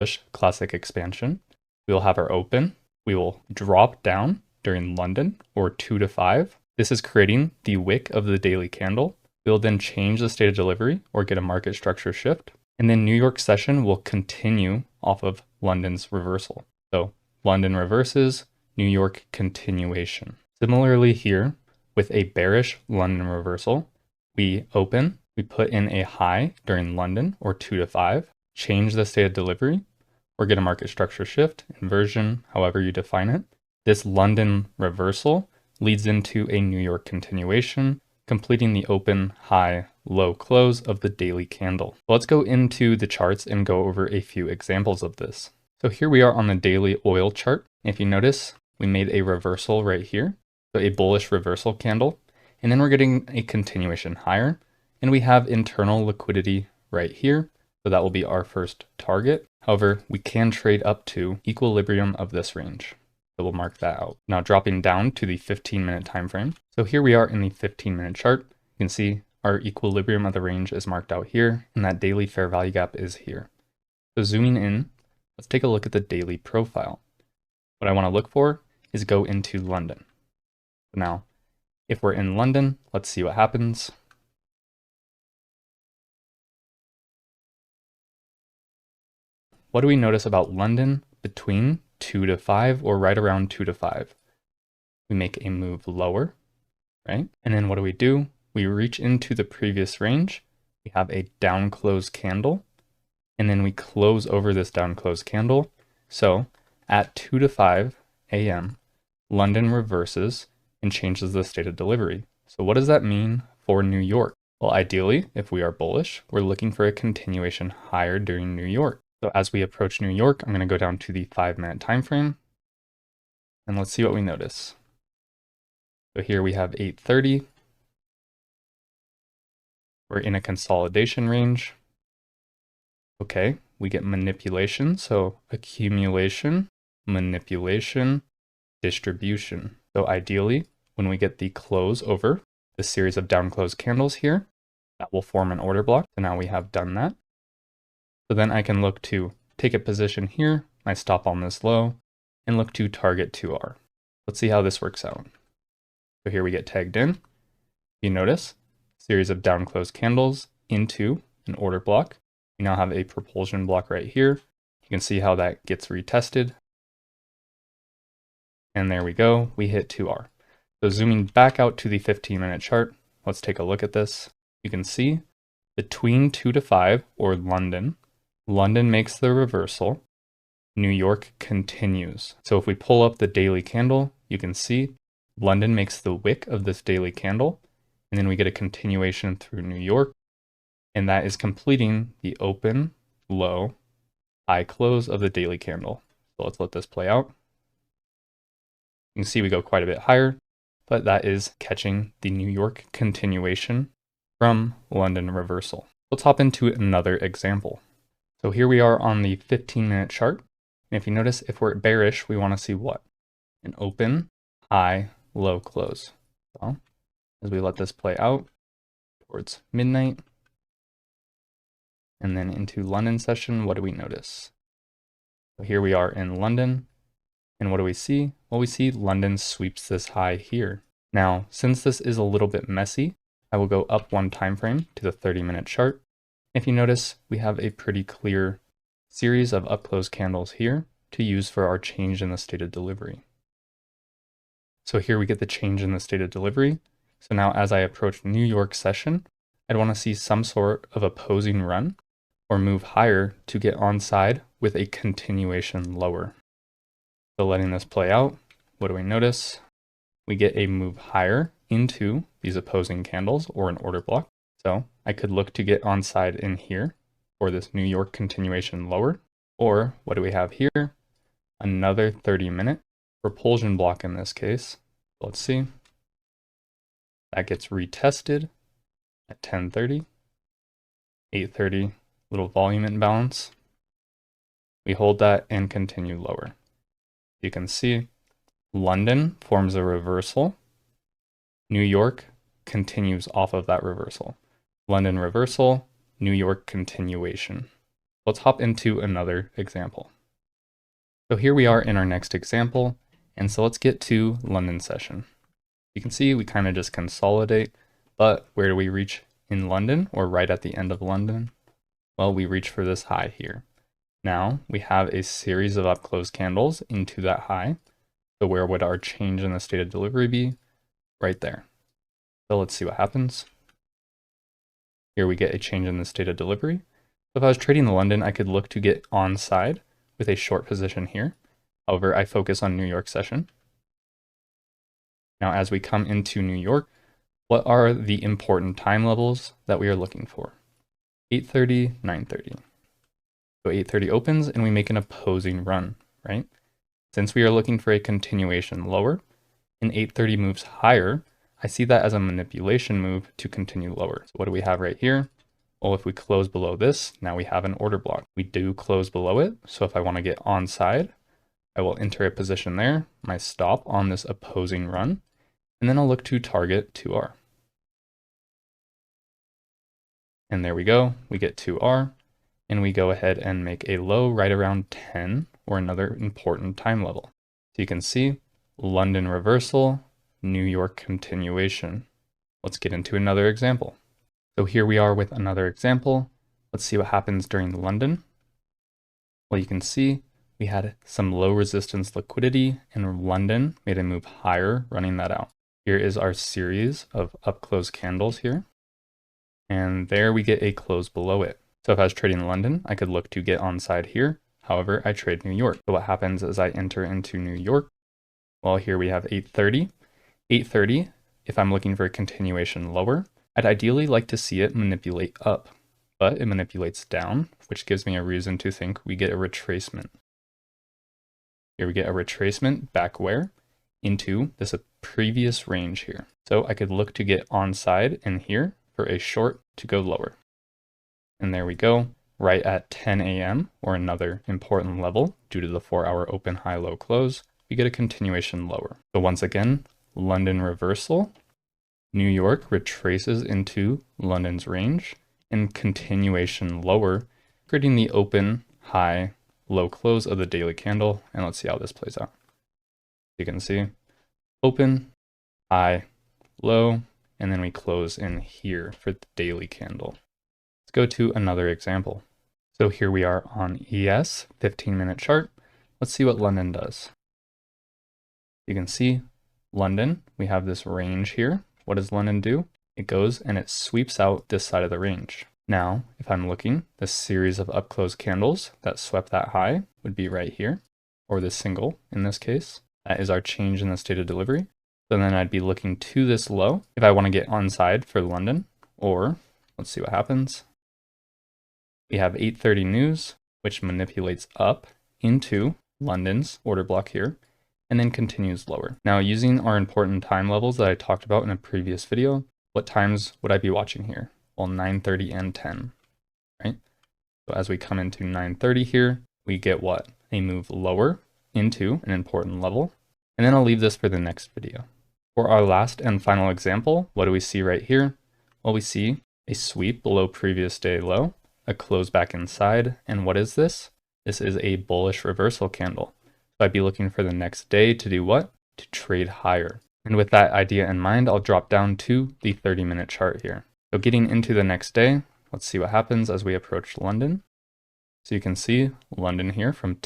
push classic expansion. We will have our open. We will drop down during London or 2 to 5. This is creating the wick of the daily candle. We'll then change the state of delivery or get a market structure shift. And then New York session will continue off of London's reversal. So London reverses, New York continuation. Similarly here, with a bearish London reversal, we open, we put in a high during London or 2 to 5, change the state of delivery, or get a market structure shift, inversion, however you define it. This London reversal leads into a New York continuation, completing the open, high, low close of the daily candle. Let's go into the charts and go over a few examples of this. So here we are on the daily oil chart. If you notice, we made a reversal right here, so a bullish reversal candle, and then we're getting a continuation higher, and we have internal liquidity right here, so that will be our first target. However, we can trade up to equilibrium of this range. So we'll mark that out. Now dropping down to the 15-minute time frame. So here we are in the 15-minute chart. You can see our equilibrium of the range is marked out here, and that daily fair value gap is here. So zooming in, let's take a look at the daily profile. What I want to look for is go into London. So now, if we're in London, let's see what happens. What do we notice about London between 2 to 5 or right around 2 to 5? We make a move lower, right? And then what do? We reach into the previous range. We have a down close candle, and then we close over this down close candle. So at 2 to 5 a.m., London reverses and changes the state of delivery. So what does that mean for New York? Well, ideally, if we are bullish, we're looking for a continuation higher during New York. So as we approach New York, I'm going to go down to the 5-minute time frame, and let's see what we notice. So here we have 8:30. We're in a consolidation range. Okay, we get manipulation, so accumulation, manipulation, distribution. So ideally, when we get the close over the series of down close candles here, that will form an order block. So now we have done that. So then I can look to take a position here, I stop on this low, and look to target 2R. Let's see how this works out. So here we get tagged in. You notice, series of down close candles into an order block. We now have a propulsion block right here. You can see how that gets retested. And there we go, we hit 2R. So zooming back out to the 15-minute chart, let's take a look at this. You can see between 2 to 5, or London makes the reversal, New York continues. So if we pull up the daily candle, you can see London makes the wick of this daily candle, and then we get a continuation through New York, and that is completing the open, low, high close of the daily candle. So let's let this play out. You can see we go quite a bit higher, but that is catching the New York continuation from London reversal. Let's hop into another example. So here we are on the 15-minute chart. And if you notice, if we're bearish, we want to see what? An open, high, low close. So as we let this play out towards midnight and then into London session, what do we notice? So here we are in London. And what do we see? Well, we see London sweeps this high here. Now, since this is a little bit messy, I will go up one time frame to the 30-minute chart. If you notice, we have a pretty clear series of up-close candles here to use for our change in the state of delivery. So here we get the change in the state of delivery. So now as I approach New York session, I'd want to see some sort of opposing run or move higher to get onside with a continuation lower. So letting this play out, what do we notice? We get a move higher into these opposing candles or an order block. So I could look to get onside in here for this New York continuation lower. Or what do we have here? Another 30-minute propulsion block in this case. Let's see. That gets retested at 10:30, 8:30, little volume imbalance. We hold that and continue lower. You can see London forms a reversal. New York continues off of that reversal. London reversal, New York continuation. Let's hop into another example. So here we are in our next example, and so let's get to London session. You can see we kind of just consolidate, but where do we reach in London, or right at the end of London? Well, we reach for this high here. Now we have a series of up-close candles into that high. So where would our change in the state of delivery be? Right there. So let's see what happens. Here we get a change in the state of delivery. So if I was trading London, I could look to get onside with a short position here. However, I focus on New York session. Now, as we come into New York, what are the important time levels that we are looking for? 8:30, 9:30. So 8:30 opens and we make an opposing run, right? Since we are looking for a continuation lower and 8:30 moves higher, I see that as a manipulation move to continue lower. So what do we have right here? Well, if we close below this, now we have an order block. We do close below it. So if I want to get onside, I will enter a position there, my stop on this opposing run, and then I'll look to target 2R. And there we go, we get 2R, and we go ahead and make a low right around 10, or another important time level. So you can see London reversal, New York continuation. Let's get into another example. So here we are with another example. Let's see what happens during London. Well, you can see we had some low resistance liquidity, and London made a move higher, running that out. Here is our series of up-close candles here. And there we get a close below it. So if I was trading London, I could look to get onside here. However, I trade New York. So what happens is I enter into New York. Well, here we have 8:30. 8:30, if I'm looking for a continuation lower, I'd ideally like to see it manipulate up, but it manipulates down, which gives me a reason to think we get a retracement. Here we get a retracement back where? Into this previous range here. So I could look to get onside in here for a short to go lower. And there we go, right at 10 a.m. or another important level due to the 4-hour open high low close, we get a continuation lower. So once again, London reversal, New York retraces into London's range, and continuation lower, creating the open high low close of the daily candle. And let's see how this plays out. You can see open, high, low, and then we close in here for the daily candle. Let's go to another example. So here we are on ES, 15-minute chart. Let's see what London does. You can see London, we have this range here. What does London do? It goes and it sweeps out this side of the range. Now, if I'm looking, this series of up-close candles that swept that high would be right here, or this single in this case. That is our change in the state of delivery. So then I'd be looking to this low if I want to get onside for London, or let's see what happens. We have 8:30 news, which manipulates up into London's order block here, and then continues lower. Now, using our important time levels that I talked about in a previous video, what times would I be watching here? Well, 9:30 and 10, right? So as we come into 9:30 here, we get what? A move lower into an important level. And then I'll leave this for the next video. For our last and final example, what do we see right here? Well, we see a sweep below previous day low, a close back inside, and what is this? This is a bullish reversal candle. So I'd be looking for the next day to do what? To trade higher. And with that idea in mind, I'll drop down to the 30-minute chart here. So getting into the next day, let's see what happens as we approach London. So you can see London here from